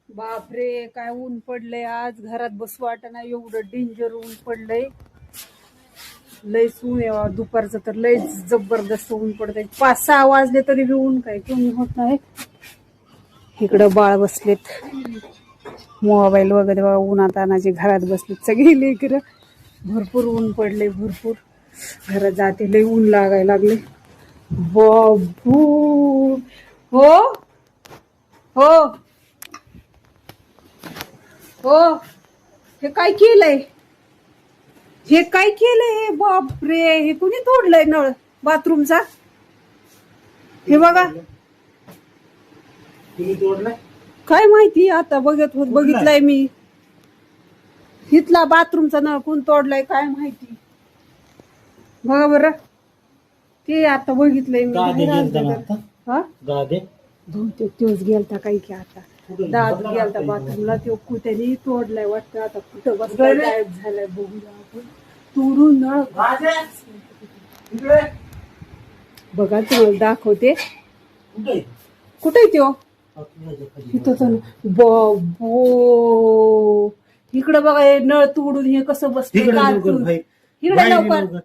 बापरे, काय ऊन पडलंय आज. घरात बसू वाटना, एवढं डेंजर ऊन पडलंय. लयच ऊन आहे दुपारचं, तर लयच जबरदस्त ऊन पडतंय. 5-6 वाजले तरी बी ऊन काय कमी होत नाही. इकडं बाळ बसलेत, मोबाईल वगैरे बघा, उन्हात आणायचे. घरात बसलेत सगळी लेकरं. भरपूर ऊन पडले, भरपूर. घरात जाते, लय ऊन लागायला लागले. बाबू, हो हो हो, हे काय केलंय? हे काय केलंय? बापरे, हे कुणी तोडलंय नळ बाथरूमचा? हे बघा. काय माहिती, आता बघितलंय मी. इथला बाथरूमचा नळ कोण तोडलाय काय माहिती. बघा बरं, ते आता बघितलंय मी. हा, बहुतेक तोच गेलता काही की. आता दाद गेलता बाथरूमला, तो कुठेही तोडलाय वाटतं. आता कुठं बसलाय, गायब झालाय. बघूया आपण तोडून नळ. बघा, तुम्हाला दाखवते. कुठे त्यो? इथं. बाबो, इकडं बघा, हे नळ तोडून हे कसं बसतंय. इकडे लवकर.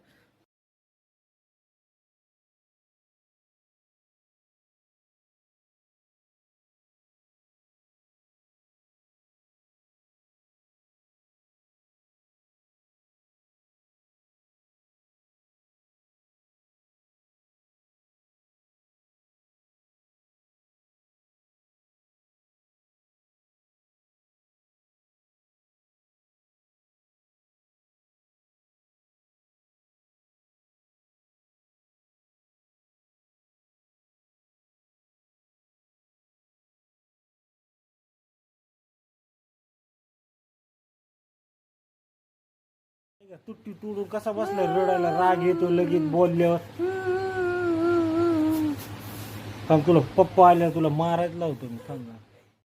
तुट्टी तोडून कसा बसलाय रडायला. राग येतो लगेच बोलल्यावर. थांब, तुला पप्पा आल्यावर तुला मारायला लावतो मी. थांब.